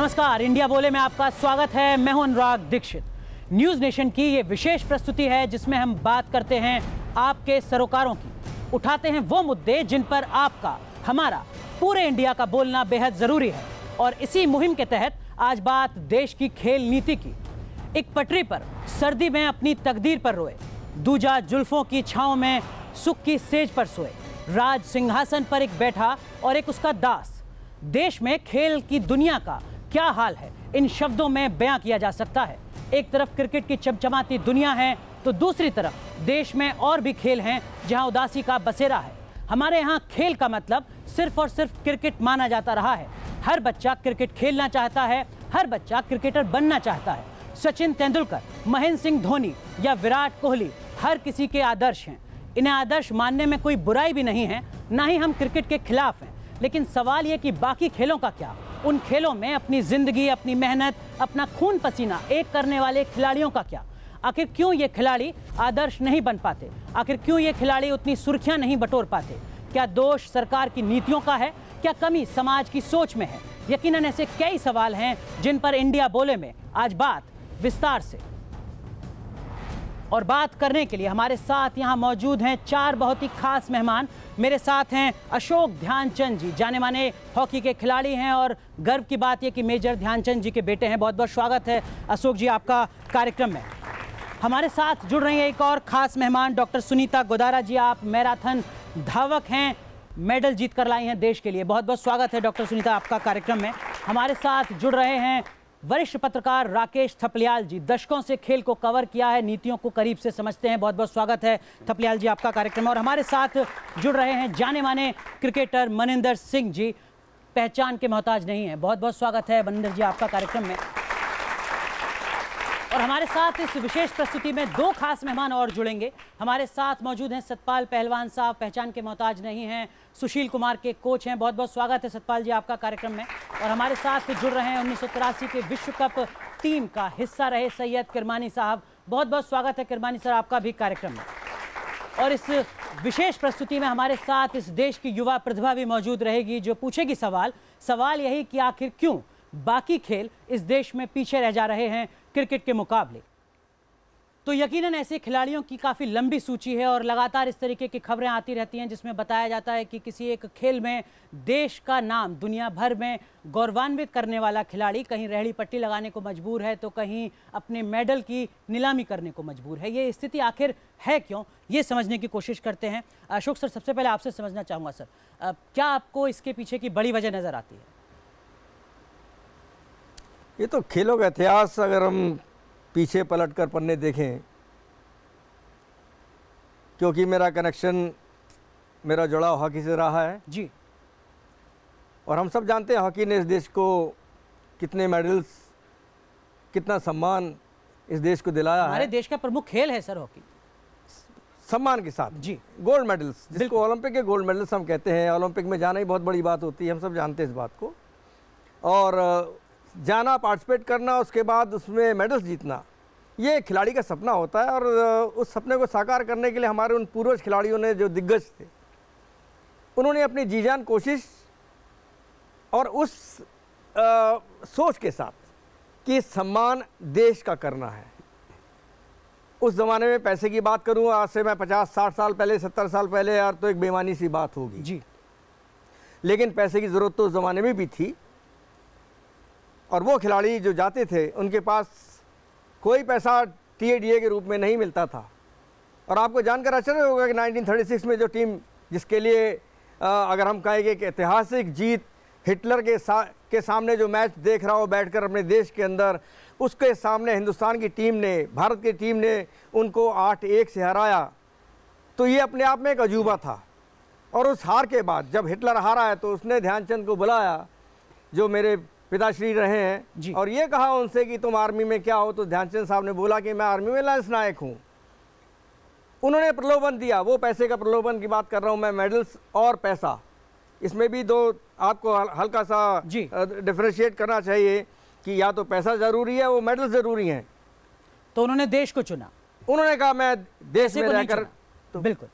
नमस्कार, इंडिया बोले में आपका स्वागत है। मैं हूं अनुराग दीक्षित। न्यूज नेशन की ये विशेष प्रस्तुति है जिसमें हम बात करते हैं आपके सरोकारों की, उठाते हैं वो मुद्दे जिन पर आपका, हमारा, पूरे इंडिया का बोलना बेहद जरूरी है। और इसी मुहिम के तहत आज बात देश की खेल नीति की। एक पटरी पर सर्दी में अपनी तकदीर पर रोए, दूजा जुल्फों की छांव में सुख की सेज पर सोए, राज सिंहासन पर एक बैठा और एक उसका दास। देश में खेल की दुनिया का क्या हाल है, इन शब्दों में बयां किया जा सकता है। एक तरफ क्रिकेट की चमचमाती दुनिया है तो दूसरी तरफ देश में और भी खेल हैं जहां उदासी का बसेरा है। हमारे यहाँ खेल का मतलब सिर्फ और सिर्फ क्रिकेट माना जाता रहा है। हर बच्चा क्रिकेट खेलना चाहता है, हर बच्चा क्रिकेटर बनना चाहता है। सचिन तेंदुलकर, महेंद्र सिंह धोनी या विराट कोहली हर किसी के आदर्श हैं। इन्हें आदर्श मानने में कोई बुराई भी नहीं है, ना ही हम क्रिकेट के खिलाफ हैं। लेकिन सवाल ये कि बाकी खेलों का क्या? उन खेलों में अपनी जिंदगी, अपनी मेहनत, अपना खून पसीना एक करने वाले खिलाड़ियों का क्या? आखिर क्यों ये खिलाड़ी आदर्श नहीं बन पाते? आखिर क्यों ये खिलाड़ी उतनी सुर्खियां नहीं बटोर पाते? क्या दोष सरकार की नीतियों का है? क्या कमी समाज की सोच में है? यकीनन ऐसे कई सवाल हैं जिन पर इंडिया बोले में आज बात विस्तार से। और बात करने के लिए हमारे साथ यहाँ मौजूद हैं चार बहुत ही खास मेहमान। मेरे साथ हैं अशोक ध्यानचंद जी, जाने माने हॉकी के खिलाड़ी हैं और गर्व की बात यह कि मेजर ध्यानचंद जी के बेटे हैं। बहुत बहुत स्वागत है अशोक जी आपका कार्यक्रम में। हमारे साथ जुड़ रही हैं एक और खास मेहमान डॉक्टर सुनीता गोदारा जी। आप मैराथन धावक हैं, मेडल जीत कर लाई हैं देश के लिए। बहुत बहुत स्वागत है डॉक्टर सुनीता आपका कार्यक्रम में। हमारे साथ जुड़ रहे हैं वरिष्ठ पत्रकार राकेश थपलियाल जी। दशकों से खेल को कवर किया है, नीतियों को करीब से समझते हैं। बहुत बहुत स्वागत है थपलियाल जी आपका कार्यक्रम। और हमारे साथ जुड़ रहे हैं जाने माने क्रिकेटर मनिंदर सिंह जी, पहचान के मोहताज नहीं है। बहुत बहुत स्वागत है मनिंदर जी आपका कार्यक्रम में। और हमारे साथ इस विशेष प्रस्तुति में दो खास मेहमान और जुड़ेंगे। हमारे साथ मौजूद हैं सतपाल पहलवान साहब, पहचान के मोहताज नहीं हैं, सुशील कुमार के कोच हैं। बहुत बहुत स्वागत है सतपाल जी आपका कार्यक्रम में। और हमारे साथ जुड़ रहे हैं 1983 के विश्व कप टीम का हिस्सा रहे सैयद किरमानी साहब। बहुत बहुत स्वागत है किरमानी सर आपका भी कार्यक्रम में। और इस विशेष प्रस्तुति में हमारे साथ इस देश की युवा प्रतिभा भी मौजूद रहेगी जो पूछेगी सवाल यही कि आखिर क्यों बाकी खेल इस देश में पीछे रह जा रहे हैं क्रिकेट के मुकाबले। तो यकीनन ऐसे खिलाड़ियों की काफ़ी लंबी सूची है और लगातार इस तरीके की खबरें आती रहती हैं जिसमें बताया जाता है कि किसी एक खेल में देश का नाम दुनिया भर में गौरवान्वित करने वाला खिलाड़ी कहीं रेहड़ी पट्टी लगाने को मजबूर है तो कहीं अपने मेडल की नीलामी करने को मजबूर है। ये स्थिति आखिर है क्यों, ये समझने की कोशिश करते हैं। अशोक सर, सबसे पहले आपसे समझना चाहूँगा सर, क्या आपको इसके पीछे की बड़ी वजह नज़र आती है? ये तो खेलों का इतिहास अगर हम पीछे पलट कर पन्ने देखें, क्योंकि मेरा कनेक्शन, मेरा जुड़ाव हॉकी से रहा है जी। और हम सब जानते हैं हॉकी ने इस देश को कितने मेडल्स, कितना सम्मान इस देश को दिलाया है। हमारे देश का प्रमुख खेल है सर हॉकी, सम्मान के साथ जी। गोल्ड मेडल्स, जिसको ओलंपिक के गोल्ड मेडल्स हम कहते हैं। ओलंपिक में जाना ही बहुत बड़ी बात होती है, हम सब जानते हैं इस बात को। और जाना, पार्टिसिपेट करना, उसके बाद उसमें मेडल्स जीतना, ये खिलाड़ी का सपना होता है। और उस सपने को साकार करने के लिए हमारे उन पूर्वज खिलाड़ियों ने, जो दिग्गज थे, उन्होंने अपनी जी जान कोशिश और उस सोच के साथ कि सम्मान देश का करना है। उस ज़माने में पैसे की बात करूँ, आज से मैं 50-60 साल पहले, 70 साल पहले, यार तो एक बेईमानी सी बात होगी जी। लेकिन पैसे की ज़रूरत तो उस ज़माने में भी थी। और वो खिलाड़ी जो जाते थे उनके पास कोई पैसा टीएडीए के रूप में नहीं मिलता था। और आपको जानकर आश्चर्य होगा कि 1936 में जो टीम, जिसके लिए अगर हम कहेंगे कि ऐतिहासिक जीत, हिटलर के सामने जो मैच देख रहा हो बैठकर अपने देश के अंदर, उसके सामने हिंदुस्तान की टीम ने, भारत की टीम ने उनको 8-1 से हराया, तो ये अपने आप में एक अजूबा था। और उस हार के बाद जब हिटलर हारा है तो उसने ध्यानचंद को बुलाया, जो मेरे पिताश्री रहे हैं, और ये कहा उनसे कि तुम आर्मी में क्या हो? तो ध्यानचंद साहब ने बोला कि मैं आर्मी में लंस नायक हूँ। उन्होंने प्रलोभन दिया, वो पैसे का प्रलोभन की बात कर रहा हूँ मैं, मेडल्स और पैसा, इसमें भी दो आपको हल्का सा डिफरेंशिएट करना चाहिए कि या तो पैसा ज़रूरी है, वो मेडल ज़रूरी हैं। तो उन्होंने देश को चुना। उन्होंने कहा मैं देश में रहकर, तो बिल्कुल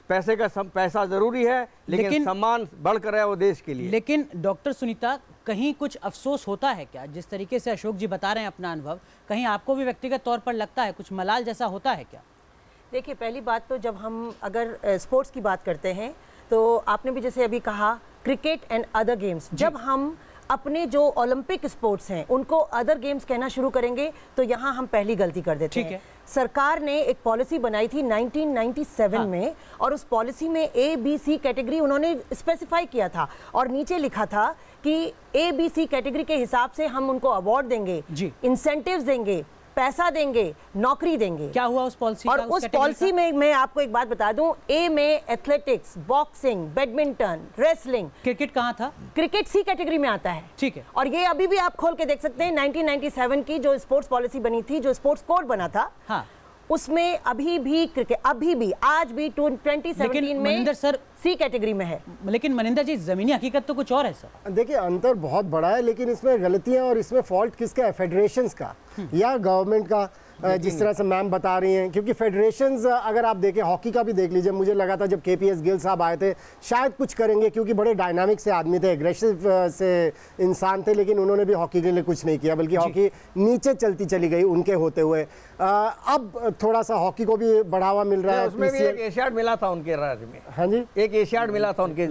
पैसा ज़रूरी है लेकिन सम्मान बढ़कर है वो देश के लिए। लेकिन डॉक्टर सुनीता, कहीं कुछ अफसोस होता है क्या? जिस तरीके से अशोक जी बता रहे हैं अपना अनुभव, कहीं आपको भी व्यक्तिगत तौर पर लगता है कुछ मलाल जैसा होता है क्या? देखिए, पहली बात तो जब हम अगर स्पोर्ट्स की बात करते हैं तो आपने भी जैसे अभी कहा क्रिकेट एंड अदर गेम्स, जब हम अपने जो ओलंपिक स्पोर्ट्स हैं उनको अदर गेम्स कहना शुरू करेंगे तो यहाँ हम पहली गलती कर देते हैं। सरकार ने एक पॉलिसी बनाई थी 1997 में, और उस पॉलिसी में ABC कैटेगरी उन्होंने स्पेसिफाई किया था और नीचे लिखा था कि ABC कैटेगरी के हिसाब से हम उनको अवार्ड देंगे, इंसेंटिव्स देंगे, पैसा देंगे, नौकरी देंगे। क्या हुआ उस पॉलिसी और उस पॉलिसी में मैं आपको एक बात बता दूं, ए में athletics, boxing, badminton, wrestling. Cricket कहाँ था? क्रिकेट C कैटेगरी में आता है। ठीक है। और ये अभी भी आप खोल के देख सकते हैं 1997 की जो स्पोर्ट्स पॉलिसी बनी थी, जो स्पोर्ट्स कोड बना था, हाँ, उसमें अभी भी क्रिकेट आज भी 2017 में सर C कैटेगरी में है। लेकिन मनिंदर जी, जमीनी हकीकत तो कुछ और है सर। देखिए, अंतर बहुत बड़ा है, लेकिन इसमें गलतियां और इसमें फॉल्ट किसका है? फेडरेशंस का या गवर्नमेंट का, जिस तरह से मैम बता रही हैं। क्योंकि फेडरेशंस, अगर आप देखें, हॉकी का भी देख लीजिए, मुझे लगा था जब KPS गिल साहब आए थे शायद कुछ करेंगे, क्योंकि बड़े डायनामिक से आदमी थे, एग्रेसिव से इंसान थे, लेकिन उन्होंने भी हॉकी के लिए कुछ नहीं किया, बल्कि हॉकी नीचे चलती चली गई उनके होते हुए। अब थोड़ा सा हॉकी को भी बढ़ावा मिल रहा है। उसमें भी एक एशियाड मिला था उनके राज्य में। हाँ जी, एक एशियाड मिला था उनके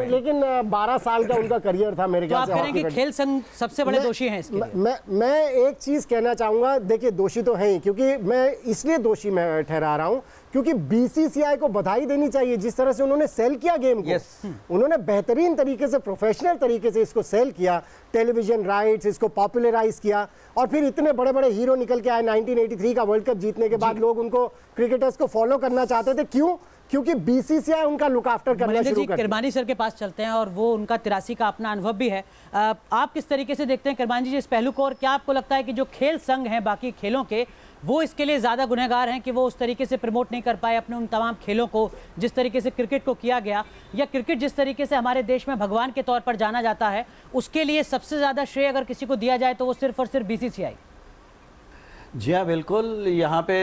लेकिन 12 साल का उनका करियर था मेरे ख्याल से। आप कह रहे हैं कि खेल संघ सबसे बड़े दोषी हैं इसके लिए? मैं एक चीज कहना चाहूंगा, देखिए दोषी तो है ही, क्योंकि मैं इसलिए दोषी मैं ठहरा रहा हूं क्योंकि BCCI को बधाई देनी चाहिए जिस तरह से उन्होंने सेल किया गेम को। उन्होंने बेहतरीन तरीके से, प्रोफेशनल तरीके से इसको सेल किया, टेलीविजन राइट्स, इसको पॉपुलराइज किया, और फिर इतने बड़े बड़े हीरो निकल के आए। 1983 का वर्ल्ड कप जीतने के बाद लोग उनको, क्रिकेटर्स को फॉलो करना चाहते थे। क्यों? क्योंकि BCCI उनका लुक आफ्टर करना शुरू कर। किरमानी सर के पास चलते हैं, और वो उनका 83 का अपना अनुभव भी है। आप किस तरीके से देखते हैं किरमानी जी इस पहलू को, और क्या आपको लगता है कि जो खेल संघ हैं बाकी खेलों के, वो इसके लिए ज़्यादा गुनहगार हैं कि वो उस तरीके से प्रमोट नहीं कर पाए अपने उन तमाम खेलों को जिस तरीके से क्रिकेट को किया गया, या क्रिकेट जिस तरीके से हमारे देश में भगवान के तौर पर जाना जाता है, उसके लिए सबसे ज़्यादा श्रेय अगर किसी को दिया जाए तो वो सिर्फ और सिर्फ BCCI? जी हाँ, बिल्कुल। यहाँ पे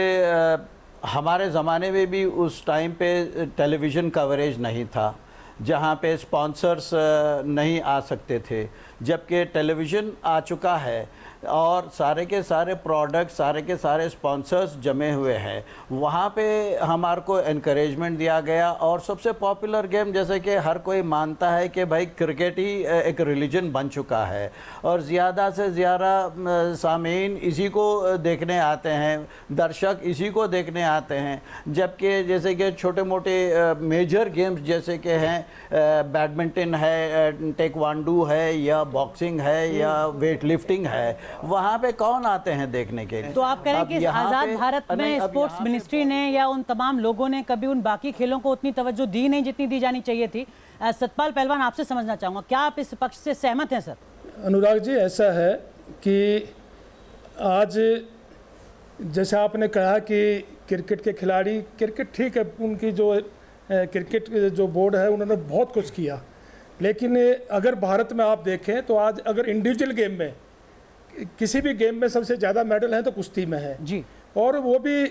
हमारे ज़माने में भी उस टाइम पे टेलीविज़न कवरेज नहीं था, जहाँ पे स्पॉन्सर्स नहीं आ सकते थे, जबकि टेलीविज़न आ चुका है और सारे के सारे प्रोडक्ट, सारे के सारे स्पॉन्सर्स जमे हुए हैं। वहाँ पे हमारे को एनकरेजमेंट दिया गया, और सबसे पॉपुलर गेम जैसे कि हर कोई मानता है कि भाई क्रिकेट ही एक रिलीजन बन चुका है, और ज़्यादा से ज़्यादा सामीन इसी को देखने आते हैं, दर्शक इसी को देखने आते हैं। जबकि जैसे कि छोटे मोटे मेजर गेम्स जैसे कि हैं, बैडमिंटन है, टेक्वांडो है, या बॉक्सिंग है, या वेट लिफ्टिंग है, वहाँ पे कौन आते हैं देखने के लिए? तो आप कह रहे हैं कि आज़ाद भारत में स्पोर्ट्स मिनिस्ट्री ने या उन तमाम लोगों ने कभी उन बाकी खेलों को उतनी तवज्जो दी नहीं जितनी दी जानी चाहिए थी। सतपाल पहलवान, आपसे समझना चाहूँगा, क्या आप इस पक्ष से सहमत हैं? सर अनुराग जी, ऐसा है कि आज जैसे आपने कहा कि क्रिकेट के खिलाड़ी, क्रिकेट ठीक है, उनकी जो क्रिकेट जो बोर्ड है उन्होंने बहुत कुछ किया, लेकिन अगर भारत में आप देखें तो आज अगर इंडिविजुअल गेम में, किसी भी गेम में सबसे ज़्यादा मेडल हैं तो कुश्ती में है जी। और वो भी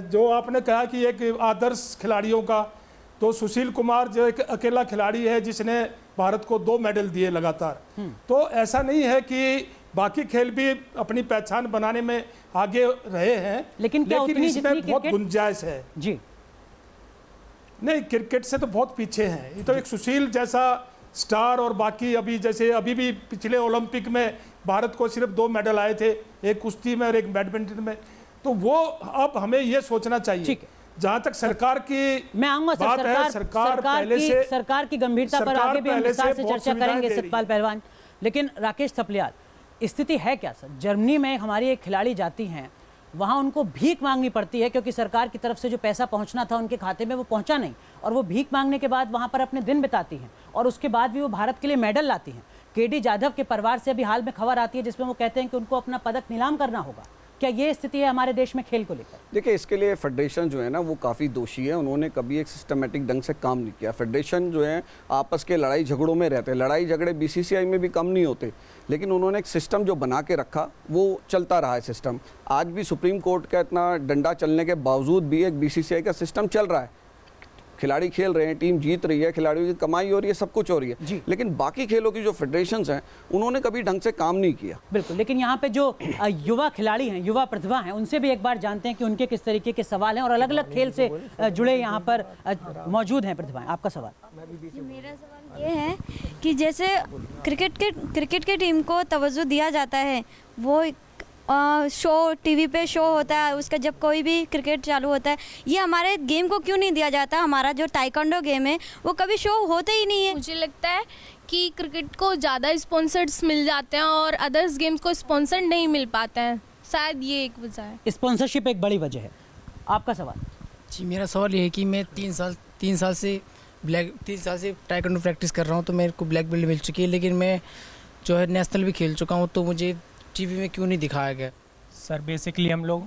जो आपने कहा कि एक आदर्श खिलाड़ियों का, तो सुशील कुमार जो एक अकेला खिलाड़ी है जिसने भारत को 2 मेडल दिए लगातार। तो ऐसा नहीं है कि बाकी खेल भी अपनी पहचान बनाने में आगे रहे हैं, लेकिन इसमें बहुत गुंजाइश है जी। नहीं, क्रिकेट से तो बहुत पीछे हैं। ये तो एक सुशील जैसा स्टार, और बाकी अभी भी पिछले ओलंपिक में भारत को सिर्फ 2 मेडल आए थे, एक कुश्ती में और एक बैडमिंटन में। तो वो अब हमें ये सोचना चाहिए, जहां तक सरकार की मैं आऊंगा बात है, सरकार की गंभीरता पर आगे भी हम विस्तार से चर्चा करेंगे सतपाल पहलवान। लेकिन राकेश थपलियाल, स्थिति है क्या सर? जर्मनी में हमारी एक खिलाड़ी जाती हैं, वहाँ उनको भीख मांगनी पड़ती है क्योंकि सरकार की तरफ से जो पैसा पहुँचना था उनके खाते में वो पहुँचा नहीं, और वो भीख मांगने के बाद वहाँ पर अपने दिन बिताती हैं, और उसके बाद भी वो भारत के लिए मेडल लाती हैं। KD जाधव के परिवार से अभी हाल में खबर आती है जिसमें वो कहते हैं कि उनको अपना पदक नीलाम करना होगा। क्या ये स्थिति है हमारे देश में खेल को लेकर? देखिए, इसके लिए फेडरेशन जो है ना वो काफ़ी दोषी है। उन्होंने कभी एक सिस्टमेटिक ढंग से काम नहीं किया। फेडरेशन जो है आपस के लड़ाई झगड़ों में रहते हैं। लड़ाई झगड़े BCCI में भी कम नहीं होते, लेकिन उन्होंने एक सिस्टम जो बना के रखा वो चलता रहा है सिस्टम। आज भी सुप्रीम कोर्ट का इतना डंडा चलने के बावजूद भी एक BCCI का सिस्टम चल रहा है। खिलाड़ी खेल रहे हैं, टीम जीत रही है, खिलाड़ियों की कमाई हो रही है, सब कुछ हो रही है, लेकिन बाकी खेलों की जो फेडरेशंस हैं उन्होंने कभी ढंग से काम नहीं किया। बिल्कुल, लेकिन यहाँ पे जो युवा खिलाड़ी हैं, युवा प्रतिभा हैं, उनसे भी एक बार जानते हैं कि उनके किस तरीके के सवाल हैं और अलग अलग खेल से जुड़े यहाँ पर मौजूद हैं प्रतिभाएं। आपका सवाल? मेरा सवाल ये है कि जैसे क्रिकेट के टीम को तवज्जो दिया जाता है, वो शो टीवी पे शो होता है उसका, जब कोई भी क्रिकेट चालू होता है, ये हमारे गेम को क्यों नहीं दिया जाता? हमारा जो ताइक्वांडो गेम है वो कभी शो होते ही नहीं है। मुझे लगता है कि क्रिकेट को ज़्यादा स्पॉन्सर्स मिल जाते हैं और अदर्स गेम्स को स्पॉन्सर नहीं मिल पाते हैं, शायद ये एक वजह है। स्पॉन्सरशिप एक बड़ी वजह है। आपका सवाल? जी, मेरा सवाल ये है कि मैं 3 साल से ताइक्वांडो प्रैक्टिस कर रहा हूँ, तो मेरे को ब्लैक बेल्ट मिल चुकी है, लेकिन मैं जो है नेशनल भी खेल चुका हूँ, तो मुझे टीवी में क्यों नहीं दिखाया गया? सर बेसिकली हम लोग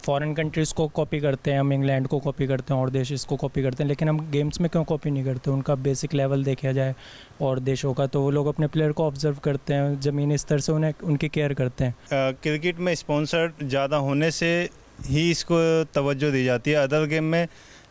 फॉरेन कंट्रीज़ को कॉपी करते हैं, हम इंग्लैंड को कॉपी करते हैं और देश इसको कॉपी करते हैं, लेकिन हम गेम्स में क्यों कॉपी नहीं करते? उनका बेसिक लेवल देखा जाए और देशों का, तो वो लोग अपने प्लेयर को ऑब्जर्व करते हैं, ज़मीनी स्तर से उन्हें उनकी केयर करते हैं। क्रिकेट में स्पॉन्सर ज़्यादा होने से ही इसको तवज्जो दी जाती है, अदर गेम में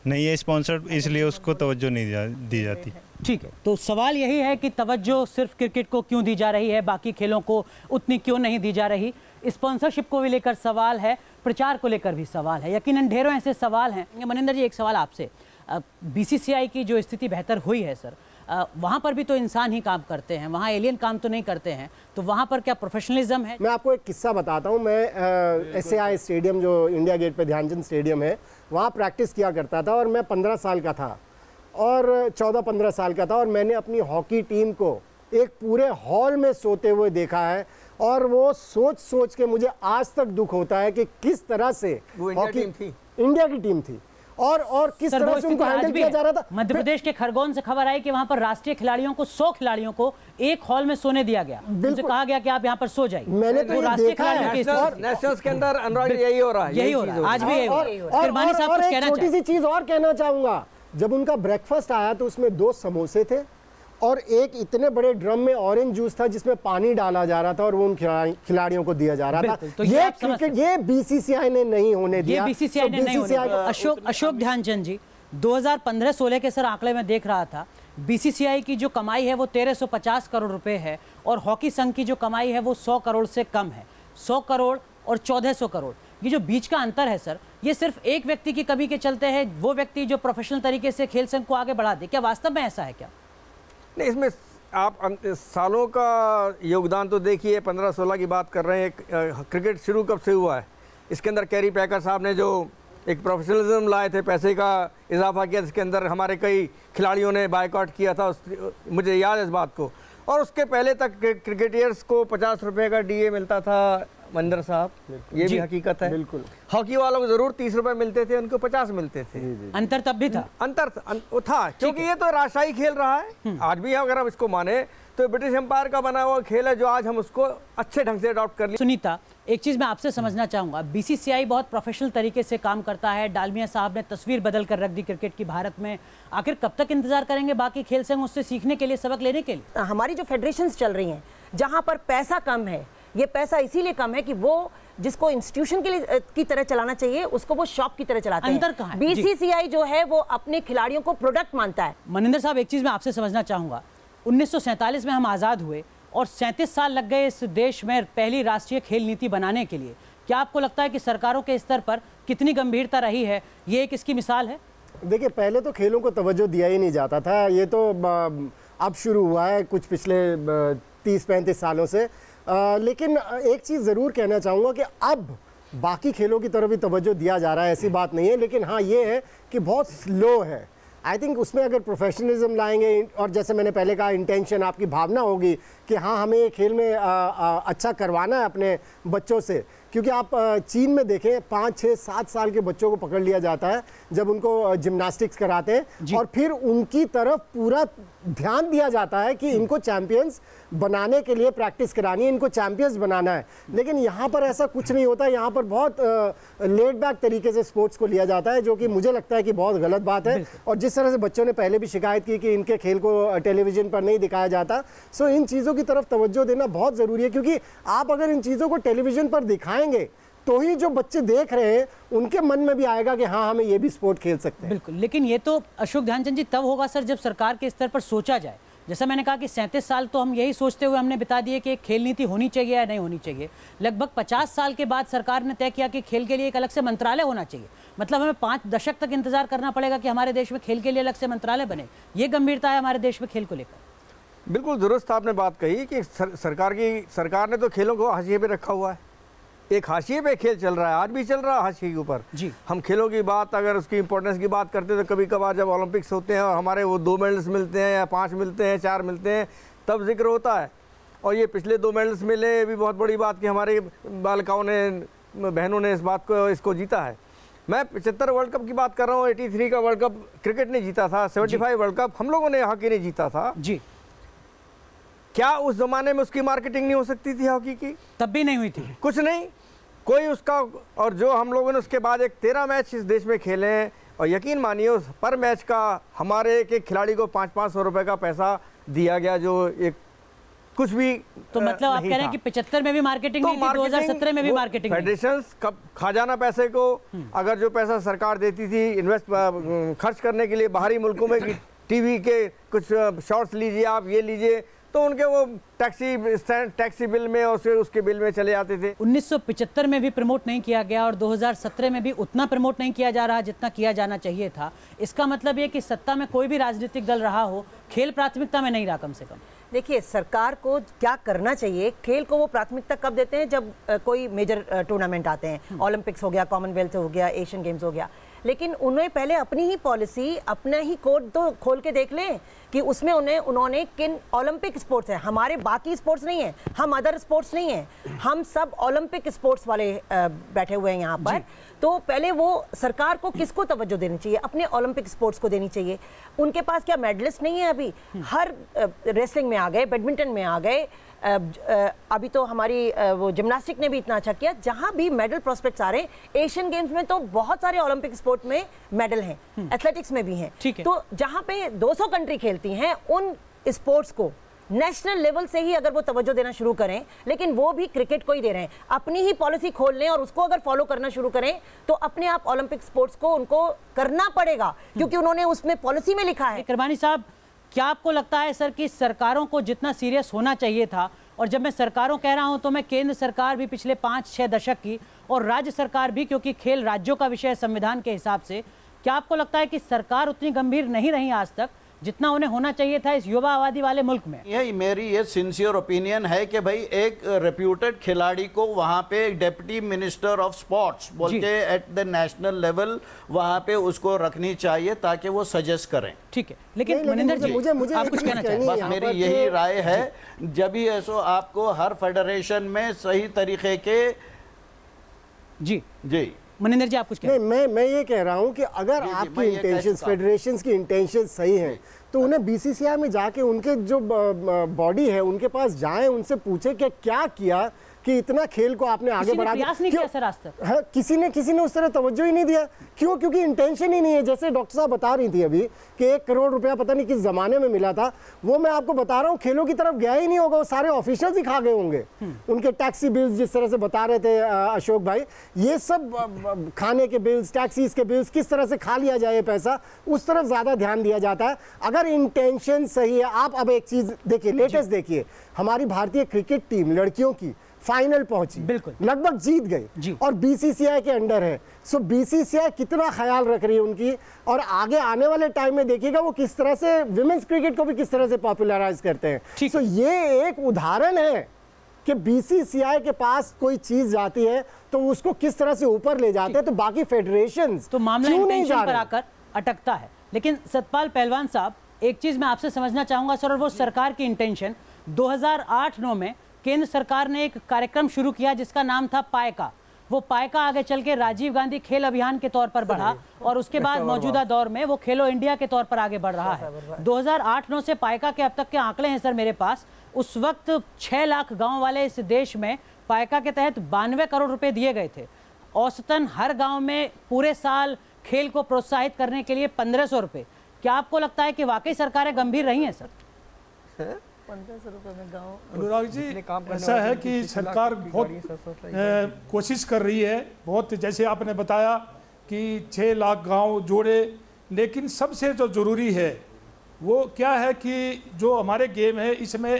नहीं है स्पॉन्सर, इसलिए उसको तवज्जो नहीं दी जाती। ठीक है, तो सवाल यही है कि तवज्जो सिर्फ क्रिकेट को क्यों दी जा रही है, बाकी खेलों को उतनी क्यों नहीं दी जा रही? स्पॉन्सरशिप को भी लेकर सवाल है, प्रचार को लेकर भी सवाल है, यकीनन ढेरों ऐसे सवाल हैं। मनिंदर जी, एक सवाल आपसे, बीसीसीआई की जो स्थिति बेहतर हुई है सर, वहाँ पर भी तो इंसान ही काम करते हैं, वहाँ एलियन काम तो नहीं करते हैं, तो वहाँ पर क्या प्रोफेशनलिज्म है? मैं आपको एक किस्सा बताता हूँ। मैं SAI स्टेडियम, जो इंडिया गेट पे ध्यानचंद स्टेडियम है, वहाँ प्रैक्टिस किया करता था और मैं 15 साल का था और 14-15 साल का था, और मैंने अपनी हॉकी टीम को एक पूरे हॉल में सोते हुए देखा है, और वो सोच के मुझे आज तक दुख होता है कि किस तरह से हॉकी इंडिया की टीम थी और किस तरह से उनको हैंडल किया जा रहा था। मध्य प्रदेश के खरगोन से खबर आई कि वहां पर राष्ट्रीय खिलाड़ियों को 100 खिलाड़ियों को एक हॉल में सोने दिया गया, उनसे कहा गया कि आप यहाँ पर सो जाइए। मैंने तो राष्ट्रीय खिलाड़ियों के नेशनल्स के अंदर अनुराग यही हो रहा है, आज भी यही हो रहा है। छोटी सी चीज और कहना चाहूंगा, जब उनका ब्रेकफास्ट आया तो उसमें 2 समोसे थे और एक इतने बड़े ड्रम में ऑरेंज जूस था जिसमें पानी डाला जा रहा था और वो उन खिलाड़ियों को दिया जा रहा था। तो ये क्रिकेट, ये बीसीसीआई ने नहीं होने दिया। बीसीसीआई ने नहीं होने दिया। अशोक ध्यानचंद जी, 2015-16 के सर आंकड़े में देख रहा था, बीसीसीआई की जो कमाई है वो 1350 करोड़ रुपए है और हॉकी संघ की जो कमाई है वो 100 करोड़ से कम है। 100 करोड़ और 1400 करोड़, ये जो बीच का अंतर है सर, ये सिर्फ एक व्यक्ति की कमी के चलते है, वो व्यक्ति जो प्रोफेशनल तरीके से खेल संघ को आगे बढ़ा दे। क्या वास्तव में ऐसा है क्या? नहीं, इसमें आप सालों का योगदान तो देखिए। 15-16 की बात कर रहे हैं, क्रिकेट शुरू कब से हुआ है? इसके अंदर कैरी पैकर साहब ने जो एक प्रोफेशनलिज्म लाए थे, पैसे का इजाफा किया, जिसके अंदर हमारे कई खिलाड़ियों ने बायकॉट किया था, मुझे याद है इस बात को। और उसके पहले तक क्रिकेटियर्स को 50 रुपये का DA मिलता था। मंदर साहब, ये भी हकीकत है। बिल्कुल। हॉकी वालों को जरूर 30 रुपए मिलते थे, उनको 50 मिलते थे। अंतर तब भी था, अंतर था, क्योंकि ये तो राजशाही खेल रहा है। आज भी अगर हम इसको माने तो ब्रिटिश एम्पायर का बना हुआ खेल है, जो आज हम उसको अच्छे ढंग से अडॉप्ट कर लिया। सुनीता, एक चीज मैं आपसे समझना चाहूंगा, बीसीसीआई बहुत प्रोफेशनल तरीके से काम करता है, डालमिया साहब ने तस्वीर बदल कर रख दी क्रिकेट की भारत में, आखिर कब तक इंतजार करेंगे बाकी खेल संघ उससे सीखने के लिए, सबक लेने के लिए? हमारी जो फेडरेशंस चल रही हैं, जहां पर पैसा कम है, ये पैसा इसीलिए कम है कि वो जिसको इंस्टीट्यूशन के लिए की तरह चलाना चाहिए, उसको वो शॉप की तरह चलाते हैं। अंतर कहाँ है? बीसीसीआई जो है वो अपने खिलाड़ियों को प्रोडक्ट मानता है। मनिंदर साहब, एक चीज मैं आपसे समझना चाहूंगा, 1947 में हम आजाद हुए और 37 साल लग गए इस देश में पहली राष्ट्रीय खेल नीति बनाने के लिए। क्या आपको लगता है कि सरकारों के स्तर पर कितनी गंभीरता रही है? ये एक इसकी मिसाल है। देखिए, पहले तो खेलों को तवज्जो दिया ही नहीं जाता था, ये तो अब शुरू हुआ है कुछ पिछले 30-35 सालों से। लेकिन एक चीज़ ज़रूर कहना चाहूँगा कि अब बाकी खेलों की तरफ भी तवज्जो दिया जा रहा है, ऐसी बात नहीं है, लेकिन हाँ ये है कि बहुत स्लो है। आई थिंक उसमें अगर प्रोफेशनलिज्म लाएंगे और जैसे मैंने पहले कहा, इंटेंशन, आपकी भावना होगी कि हाँ हमें ये खेल में अच्छा करवाना है अपने बच्चों से, क्योंकि आप चीन में देखें 5, 6, 7 साल के बच्चों को पकड़ लिया जाता है जब उनको जिम्नास्टिक्स कराते हैं और फिर उनकी तरफ पूरा ध्यान दिया जाता है कि इनको चैंपियंस बनाने के लिए प्रैक्टिस करानी है, इनको चैंपियंस बनाना है। लेकिन यहाँ पर ऐसा कुछ नहीं होता, यहाँ पर बहुत लेड बैक तरीके से स्पोर्ट्स को लिया जाता है, जो कि मुझे लगता है कि बहुत गलत बात है। और जिस तरह से बच्चों ने पहले भी शिकायत की कि इनके खेल को टेलीविजन पर नहीं दिखाया जाता, सो इन चीज़ों की तरफ तवज्जो देना बहुत ज़रूरी है, क्योंकि आप अगर इन चीज़ों को टेलीविजन पर दिखाएंगे तो ही जो बच्चे देख रहे हैं उनके मन में भी आएगा कि हाँ हमें ये भी स्पोर्ट खेल सकते हैं। बिल्कुल, लेकिन ये तो अशोक ध्यानचंद जी तब होगा सर जब सरकार के स्तर पर सोचा जाए। जैसा मैंने कहा कि 37 साल तो हम यही सोचते हुए हमने बिता दिए कि एक खेल नीति होनी चाहिए या नहीं होनी चाहिए। लगभग 50 साल के बाद सरकार ने तय किया कि खेल के लिए एक अलग से मंत्रालय होना चाहिए। मतलब हमें 5 दशक तक इंतजार करना पड़ेगा कि हमारे देश में खेल के लिए अलग से मंत्रालय बने। ये गंभीरता है हमारे देश में खेल को लेकर। बिल्कुल दुरुस्त आपने बात कही कि सरकार ने तो खेलों को हाशिए पे रखा हुआ है। एक हाशिए पे खेल चल रहा है, आज भी चल रहा है हाशिए के ऊपर जी। हम खेलों की बात अगर उसकी इंपॉर्टेंस की बात करते हैं तो कभी कभार जब ओलंपिक्स होते हैं और हमारे वो 2 मेडल्स मिलते हैं या 5 मिलते हैं, 4 मिलते हैं, तब जिक्र होता है। और ये पिछले 2 मेडल्स मिले भी बहुत बड़ी बात कि हमारे बालिकाओं ने, बहनों ने इस बात को इसको जीता है। मैं 75 वर्ल्ड कप की बात कर रहा हूँ। 83 का वर्ल्ड कप क्रिकेट ने जीता था, 75 वर्ल्ड कप हम लोगों ने हॉकी ने जीता था जी। क्या उस जमाने में उसकी मार्केटिंग नहीं हो सकती थी हॉकी की? तब भी नहीं हुई थी, कुछ नहीं, कोई उसका। और जो हम लोगों ने उसके बाद एक 13 मैच इस देश में खेले हैं और यकीन मानिए उस पर मैच का हमारे एक खिलाड़ी को 500-500 रुपए का पैसा दिया गया, जो एक कुछ भी तो मतलब आप कह रहे हैं कि 75 में भी मार्केटिंग नहीं थी, 2017 में भी मार्केटिंग नहीं। फेडरेशंस कब खजाना पैसे को, अगर जो पैसा सरकार देती थी इन्वेस्ट खर्च करने के लिए बाहरी मुल्कों में टीवी के कुछ शॉर्ट्स लीजिए आप, ये लीजिए, तो उनके वो टैक्सी बिल में और उसके बिल में चले जाते थे। 1975 में भी प्रमोट नहीं किया गया और 2017 में भी उतना प्रमोट नहीं किया जा रहा जितना किया जाना चाहिए था। इसका मतलब ये कि सत्ता में कोई भी राजनीतिक दल रहा हो, खेल प्राथमिकता में नहीं रहा कम से कम। देखिए सरकार को क्या करना चाहिए, खेल को वो प्राथमिकता कब देते हैं जब कोई मेजर टूर्नामेंट आते हैं, ओलंपिक्स हो गया, कॉमनवेल्थ हो गया, एशियन गेम्स हो गया। लेकिन उन्हें पहले अपनी ही पॉलिसी, अपना ही कोड तो खोल के देख लें कि उसमें उन्होंने किन ओलंपिक स्पोर्ट्स हैं, हमारे बाकी स्पोर्ट्स नहीं है, हम अदर स्पोर्ट्स नहीं हैं, हम सब ओलंपिक स्पोर्ट्स वाले बैठे हुए हैं यहाँ पर। तो पहले वो सरकार को किसको तवज्जो देनी चाहिए? अपने ओलंपिक स्पोर्ट्स को देनी चाहिए। उनके पास क्या मेडलिस्ट नहीं है? अभी हर रेसलिंग में आ गए, बैडमिंटन में आ गए, अभी तो हमारी वो जिम्नास्टिक ने भी इतना अच्छा किया। जहां भी मेडल प्रोस्पेक्ट्स आ रहे हैं, एशियन गेम्स में तो बहुत सारे ओलंपिक स्पोर्ट में मेडल हैं, एथलेटिक्स में भी हैं। तो जहां पे 200 कंट्री खेलती हैं, उन स्पोर्ट्स को नेशनल लेवल से ही अगर वो तवज्जो देना शुरू करें, लेकिन वो भी क्रिकेट को ही दे रहे हैं, अपनी ही पॉलिसी खोल लें और उसको अगर फॉलो करना शुरू करें तो अपने आप ओलंपिक स्पोर्ट्स को उनको करना पड़ेगा, क्योंकि उन्होंने उसमें पॉलिसी में लिखा है। कृपानी साहब, क्या आपको लगता है सर कि सरकारों को जितना सीरियस होना चाहिए था, और जब मैं सरकारों कह रहा हूं तो मैं केंद्र सरकार भी पिछले 5-6 दशक की और राज्य सरकार भी, क्योंकि खेल राज्यों का विषय है संविधान के हिसाब से, क्या आपको लगता है कि सरकार उतनी गंभीर नहीं रही आज तक जितना उन्हें होना चाहिए था इस युवा आबादी वाले मुल्क में? यही मेरी ये सिंसियर ओपिनियन है कि भाई एक रेप्यूटेड खिलाड़ी को वहाँ पे डिप्टी मिनिस्टर ऑफ स्पोर्ट्स बोल के एट द नेशनल लेवल वहाँ पे उसको रखनी चाहिए ताकि वो सजेस्ट करें। ठीक है, लेकिन मनिंदर जी मुझे आप कुछ कहना चाहिए? बस मेरी यही राय है, जब भी ऐसा आपको हर फेडरेशन में सही तरीके के जी मनिंदर जी आप कुछ नहीं, मैं ये कह रहा हूं कि अगर आपकी इंटेंशंस, फेडरेशंस की इंटेंशंस सही हैं तो उन्हें बीसीसीआई में जाके उनके जो बॉडी है उनके पास जाएं, उनसे पूछे कि क्या किया कि इतना खेल को आपने आगे बढ़ा दिया। हाँ, किसी ने उस तरह तवज्जो ही नहीं दिया। क्यों? क्योंकि इंटेंशन ही नहीं है। जैसे डॉक्टर साहब बता रही थी अभी कि 1 करोड़ रुपया पता नहीं किस जमाने में मिला था, वो मैं आपको बता रहा हूँ खेलों की तरफ गया ही नहीं होगा, वो सारे ऑफिशियल्स ही खा गए होंगे। उनके टैक्सी बिल्स जिस तरह से बता रहे थे अशोक भाई, ये सब खाने के बिल्स, टैक्सीज के बिल्स, किस तरह से खा लिया जाए पैसा, उस तरफ ज्यादा ध्यान दिया जाता है। अगर इंटेंशन सही है, आप अब एक चीज देखिए, लेटेस्ट देखिए, हमारी भारतीय क्रिकेट टीम लड़कियों की फाइनल पहुंची, बिल्कुल लगभग जीत गई और बीसीसीआई के अंडर है। सो बीसीसीआई कितना ख्याल रख रही है उनकी, और आगे आने वाले टाइम में देखिएगा वो किस तरह से विमेंस क्रिकेट को भी किस तरह से पॉपुलराइज करते हैं। सो ये एक उदाहरण है कि बीसीसीआई के पास कोई चीज जाती है तो उसको किस तरह से ऊपर ले जाते हैं, तो बाकी फेडरेशंस तो मामला इंटेंशन पर आकर अटकता है। लेकिन सतपाल पहलवान साहब, एक चीज मैं आपसे समझना चाहूंगा सर, और वो सरकार की इंटेंशन 2008-9 में केंद्र सरकार ने एक कार्यक्रम शुरू किया जिसका नाम था पायका। वो पायका आगे चल के राजीव गांधी खेल अभियान के तौर पर बढ़ा और उसके बाद मौजूदा दौर में वो खेलो इंडिया के तौर पर आगे बढ़ रहा है। 2008-9 से पायका के अब तक के आंकड़े हैं सर मेरे पास। उस वक्त 6 लाख गांव वाले इस देश में पायका के तहत 92 करोड़ रुपए दिए गए थे। औसतन हर गांव में पूरे साल खेल को प्रोत्साहित करने के लिए 1500 रुपए। क्या आपको लगता है कि वाकई सरकारें गंभीर रही हैं सर? 1500 रुपए में गाँव। अनुराग जी, ऐसा है कि सरकार बहुत कोशिश कर रही है, बहुत, जैसे आपने बताया कि 6 लाख गांव जोड़े, लेकिन सबसे जो ज़रूरी है वो क्या है कि जो हमारे गेम है इसमें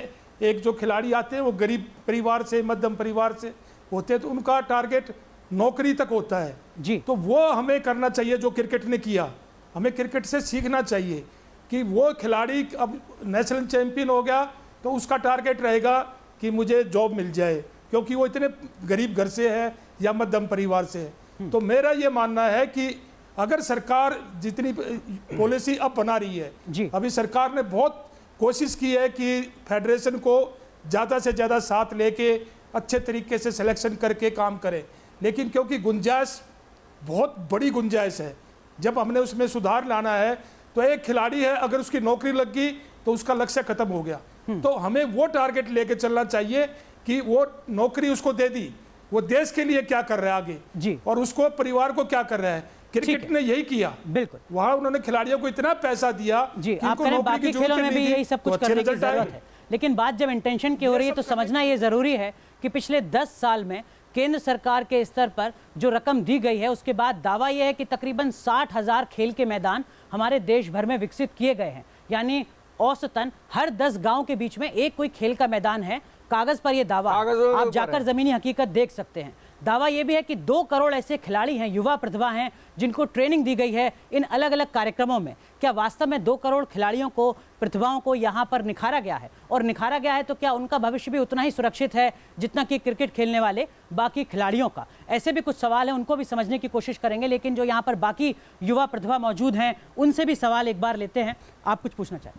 एक जो खिलाड़ी आते हैं वो गरीब परिवार से, मध्यम परिवार से होते हैं, तो उनका टारगेट नौकरी तक होता है जी। तो वो हमें करना चाहिए जो क्रिकेट ने किया, हमें क्रिकेट से सीखना चाहिए कि वो खिलाड़ी अब नेशनल चैंपियन हो गया तो उसका टारगेट रहेगा कि मुझे जॉब मिल जाए, क्योंकि वो इतने गरीब घर से है या मध्यम परिवार से है। तो मेरा ये मानना है कि अगर सरकार जितनी पॉलिसी अब बना रही है जी, अभी सरकार ने बहुत कोशिश की है कि फेडरेशन को ज़्यादा से ज़्यादा साथ लेके अच्छे तरीके से सिलेक्शन करके काम करे, लेकिन क्योंकि गुंजाइश बहुत बड़ी गुंजाइश है, जब हमने उसमें सुधार लाना है तो एक खिलाड़ी है अगर उसकी नौकरी लग गई तो उसका लक्ष्य खत्म हो गया। तो हमें वो टारगेट लेके चलना चाहिए कि वो नौकरी उसको दे दी, वो देश के लिए क्या कर रहा है आगे जी, और उसको परिवार को क्या कर रहा है। क्रिकेट ने यही किया, बिल्कुल, वहां उन्होंने खिलाड़ियों को इतना पैसा दिया जी। आप करें बाकी खेलों में भी यही सब कुछ करने की जरूरत है, लेकिन बात जब इंटेंशन की हो रही है तो समझना ये जरूरी है कि पिछले 10 साल में केंद्र सरकार के स्तर पर जो रकम दी गई है उसके बाद दावा यह है कि तकरीबन 60,000 खेल के मैदान हमारे देश भर में विकसित किए गए हैं, यानी औसतन हर 10 गांव के बीच में एक कोई खेल का मैदान है। कागज पर यह दावा, आप जाकर जमीनी हकीकत देख सकते हैं। दावा यह भी है कि 2 करोड़ ऐसे खिलाड़ी हैं, युवा प्रतिभा हैं, जिनको ट्रेनिंग दी गई है इन अलग अलग कार्यक्रमों में। क्या वास्तव में 2 करोड़ खिलाड़ियों को, प्रतिभाओं को यहाँ पर निखारा गया है? और निखारा गया है तो क्या उनका भविष्य भी उतना ही सुरक्षित है जितना कि क्रिकेट खेलने वाले बाकी खिलाड़ियों का? ऐसे भी कुछ सवाल हैं, उनको भी समझने की कोशिश करेंगे, लेकिन जो यहाँ पर बाकी युवा प्रतिभा मौजूद हैं उनसे भी सवाल एक बार लेते हैं। आप कुछ पूछना चाहें?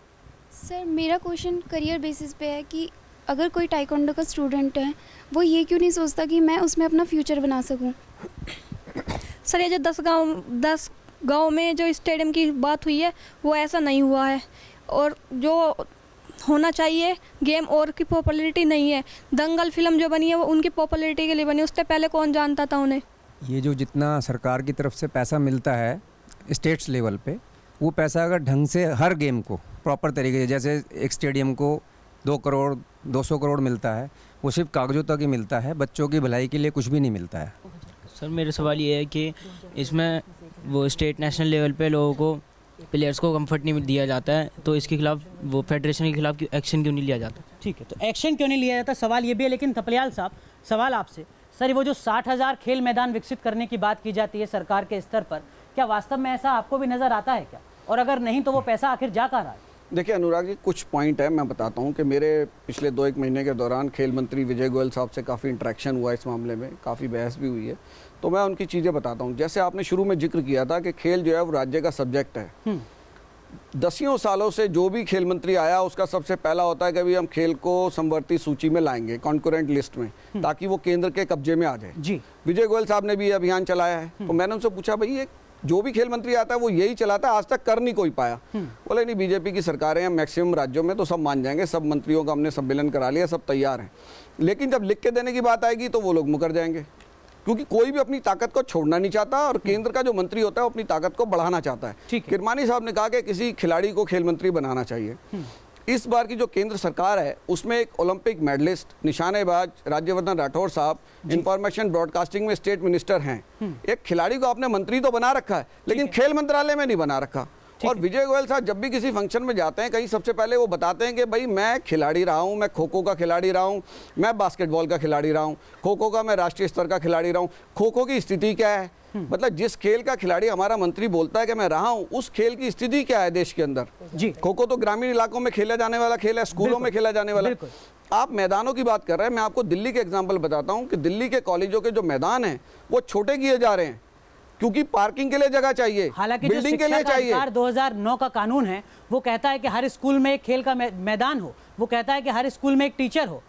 सर, मेरा क्वेश्चन करियर बेसिस पे है कि अगर कोई ताइक्वांडो का स्टूडेंट है वो ये क्यों नहीं सोचता कि मैं उसमें अपना फ्यूचर बना सकूं? सर, ये जो 10 गांव में जो स्टेडियम की बात हुई है वो ऐसा नहीं हुआ है, और जो होना चाहिए गेम और की पॉपुलैरिटी नहीं है। दंगल फिल्म जो बनी है वो उनकी पॉपुलैरिटी के लिए बनी, उससे पहले कौन जानता था उन्हें? ये जो जितना सरकार की तरफ से पैसा मिलता है स्टेट्स लेवल पे, वो पैसा अगर ढंग से हर गेम को प्रॉपर तरीके से, जैसे एक स्टेडियम को 2 करोड़ 200 करोड़ मिलता है, वो सिर्फ कागजों तक ही मिलता है, बच्चों की भलाई के लिए कुछ भी नहीं मिलता है। सर, मेरा सवाल ये है कि इसमें वो स्टेट नेशनल लेवल पे लोगों को, प्लेयर्स को कंफर्ट नहीं दिया जाता है, तो इसके खिलाफ वो फेडरेशन के खिलाफ एक्शन क्यों नहीं लिया जाता? ठीक है, तो एक्शन क्यों नहीं लिया जाता, सवाल ये भी है। लेकिन थपलियाल साहब, सवाल आपसे, सर, वो जो 60,000 खेल मैदान विकसित करने की बात की जाती है सरकार के स्तर पर, क्या वास्तव में ऐसा आपको भी नज़र आता है क्या? और अगर नहीं तो वो पैसा आखिर जा कहाँ रहा है? देखिए अनुराग जी, कुछ पॉइंट है, मैं बताता हूँ कि मेरे पिछले 2-1 महीने के दौरान खेल मंत्री विजय गोयल साहब से काफ़ी इंटरेक्शन हुआ, इस मामले में काफ़ी बहस भी हुई है, तो मैं उनकी चीज़ें बताता हूँ। जैसे आपने शुरू में जिक्र किया था कि खेल जो है वो राज्य का सब्जेक्ट है। 10 सालों से जो भी खेल मंत्री आया उसका सबसे पहला होता है कि अभी हम खेल को समवर्ती सूची में लाएंगे, कॉन्करेंट लिस्ट में, ताकि वो केंद्र के कब्जे में आ जाए जी। विजय गोयल साहब ने भी अभियान चलाया है, तो मैंने उनसे पूछा भाई ये जो भी खेल मंत्री आता है वो यही चलाता है, आज तक कर नहीं कोई पाया। बोले नहीं, बीजेपी की सरकारें हैं मैक्सिमम राज्यों में, तो सब मान जाएंगे, सब मंत्रियों का हमने सम्मेलन करा लिया, सब तैयार हैं, लेकिन जब लिख के देने की बात आएगी तो वो लोग मुकर जाएंगे, क्योंकि कोई भी अपनी ताकत को छोड़ना नहीं चाहता, और केंद्र का जो मंत्री होता है वो अपनी ताकत को बढ़ाना चाहता है। किरमानी साहब ने कहा कि किसी खिलाड़ी को खेल मंत्री बनाना चाहिए। इस बार की जो केंद्र सरकार है उसमें एक ओलंपिक मेडलिस्ट, निशानेबाज राज्यवर्धन राठौर साहब इंफॉर्मेशन ब्रॉडकास्टिंग में स्टेट मिनिस्टर हैं। एक खिलाड़ी को आपने मंत्री तो बना रखा है, लेकिन खेल मंत्रालय में नहीं बना रखा। और विजय गोयल साहब जब भी किसी फंक्शन में जाते हैं कहीं, सबसे पहले वो बताते हैं कि भाई मैं खिलाड़ी रहा हूँ, मैं खो खो का खिलाड़ी रहा हूँ, मैं बास्केटबॉल का खिलाड़ी रहा हूँ, खो खो का मैं राष्ट्रीय स्तर का खिलाड़ी रहा हूँ। खो खो की स्थिति क्या है, मतलब जिस खेल का खिलाड़ी हमारा मंत्री बोलता है कि मैं रहा हूं, उस खेल की स्थिति क्या है देश के अंदर जी। खो खो तो ग्रामीण इलाकों में खेला जाने वाला खेल है, स्कूलों में खेला जाने वाला। आप मैदानों की बात कर रहे हैं, मैं आपको दिल्ली के एग्जांपल बताता हूं कि दिल्ली के कॉलेजों के जो मैदान हैं वो छोटे किए जा रहे हैं, क्योंकि पार्किंग के लिए जगह चाहिए, हालांकि बिल्डिंग के लिए चाहिए। 2009 का कानून है, वो कहता है कि हर स्कूल में एक खेल का मैदान हो, वो कहता है कि हर स्कूल में एक टीचर हो।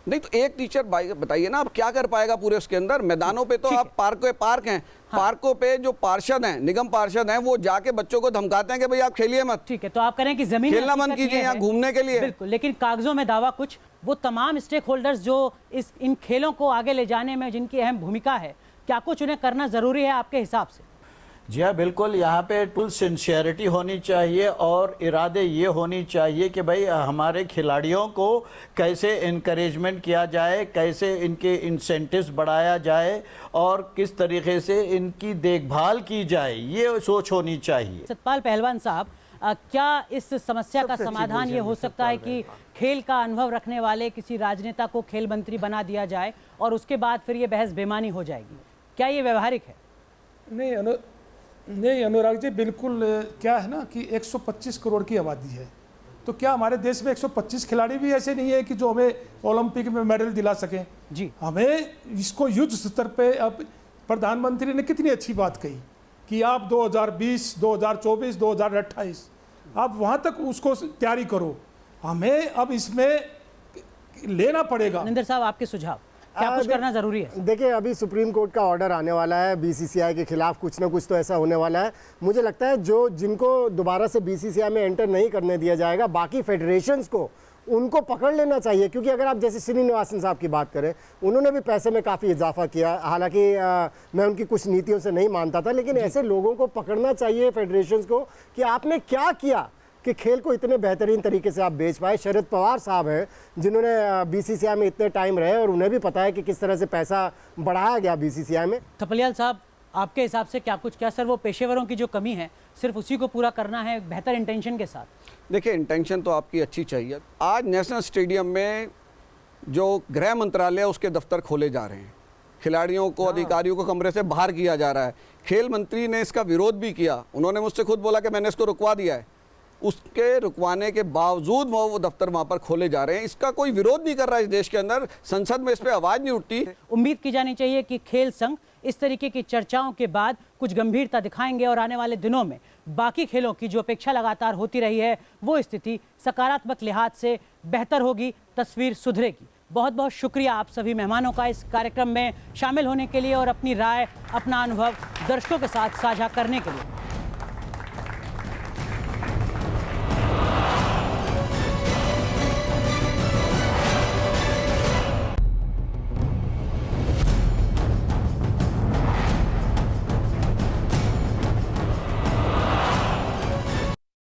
नहीं तो एक टीचर बताइए ना, आप क्या कर पाएगा पूरे उसके अंदर? मैदानों पे तो आप पार्क हैं, पार्कों पे जो पार्षद हैं, निगम पार्षद हैं, वो जाके बच्चों को धमकाते हैं कि भाई आप खेलिए मत। ठीक है, तो आप करें कि जमीन खेलना बंद कीजिए, यहाँ घूमने के लिए। बिल्कुल, लेकिन कागजों में दावा कुछ, वो तमाम स्टेक होल्डर्स जो इन खेलों को आगे ले जाने में जिनकी अहम भूमिका है, क्या कुछ उन्हें करना जरूरी है आपके हिसाब से? जी हाँ, बिल्कुल। यहाँ पे फुल सिंसियरिटी होनी चाहिए और इरादे ये होनी चाहिए कि भाई हमारे खिलाड़ियों को कैसे इनकरेजमेंट किया जाए, कैसे इनके इंसेंटिव्स बढ़ाया जाए और किस तरीके से इनकी देखभाल की जाए, ये सोच होनी चाहिए। सतपाल पहलवान साहब, क्या इस समस्या का समाधान ये हो सकता है कि खेल का अनुभव रखने वाले किसी राजनेता को खेल मंत्री बना दिया जाए और उसके बाद फिर ये बहस बेमानी हो जाएगी? क्या ये व्यवहारिक है? नहीं अनुराग जी, बिल्कुल। क्या है ना कि 125 करोड़ की आबादी है, तो क्या हमारे देश में 125 खिलाड़ी भी ऐसे नहीं है कि जो हमें ओलंपिक में मेडल दिला सकें? जी, हमें इसको युद्ध स्तर पे, अब प्रधानमंत्री ने कितनी अच्छी बात कही कि आप 2020, 2024, 2028 आप वहाँ तक उसको तैयारी करो। हमें अब इसमें लेना पड़ेगा। निंदर साहब, आपके सुझाव, क्या कुछ करना जरूरी है? देखिए, अभी सुप्रीम कोर्ट का ऑर्डर आने वाला है बीसीसीआई के खिलाफ, कुछ ना कुछ तो ऐसा होने वाला है। मुझे लगता है जिनको दोबारा से बीसीसीआई में एंटर नहीं करने दिया जाएगा, बाकी फेडरेशंस को उनको पकड़ लेना चाहिए। क्योंकि अगर आप जैसे श्रीनिवासन साहब की बात करें, उन्होंने भी पैसे में काफ़ी इजाफा किया। हालांकि मैं उनकी कुछ नीतियों से नहीं मानता था, लेकिन ऐसे लोगों को पकड़ना चाहिए फेडरेशंस को कि आपने क्या किया कि खेल को इतने बेहतरीन तरीके से आप बेच पाए। शरद पवार साहब हैं जिन्होंने बीसीसीआई में इतने टाइम रहे और उन्हें भी पता है कि किस तरह से पैसा बढ़ाया गया बीसीसीआई में। थपलियाल साहब, आपके हिसाब से क्या सर वो पेशेवरों की जो कमी है सिर्फ उसी को पूरा करना है बेहतर इंटेंशन के साथ? देखिए, इंटेंशन तो आपकी अच्छी चाहिए। आज नेशनल स्टेडियम में जो गृह मंत्रालय उसके दफ्तर खोले जा रहे हैं, खिलाड़ियों को, अधिकारियों को कमरे से बाहर किया जा रहा है। खेल मंत्री ने इसका विरोध भी किया, उन्होंने मुझसे खुद बोला कि मैंने इसको रुकवा दिया है। उसके रुकवाने के बावजूद वो दफ्तर वहाँ पर खोले जा रहे हैं। इसका कोई विरोध नहीं कर रहा है इस देश के अंदर, संसद में इस पर आवाज़ नहीं उठती। उम्मीद की जानी चाहिए कि खेल संघ इस तरीके की चर्चाओं के बाद कुछ गंभीरता दिखाएंगे और आने वाले दिनों में बाकी खेलों की जो अपेक्षा लगातार होती रही है वो स्थिति सकारात्मक लिहाज से बेहतर होगी, तस्वीर सुधरेगी। बहुत बहुत शुक्रिया आप सभी मेहमानों का इस कार्यक्रम में शामिल होने के लिए और अपनी राय, अपना अनुभव दर्शकों के साथ साझा करने के लिए।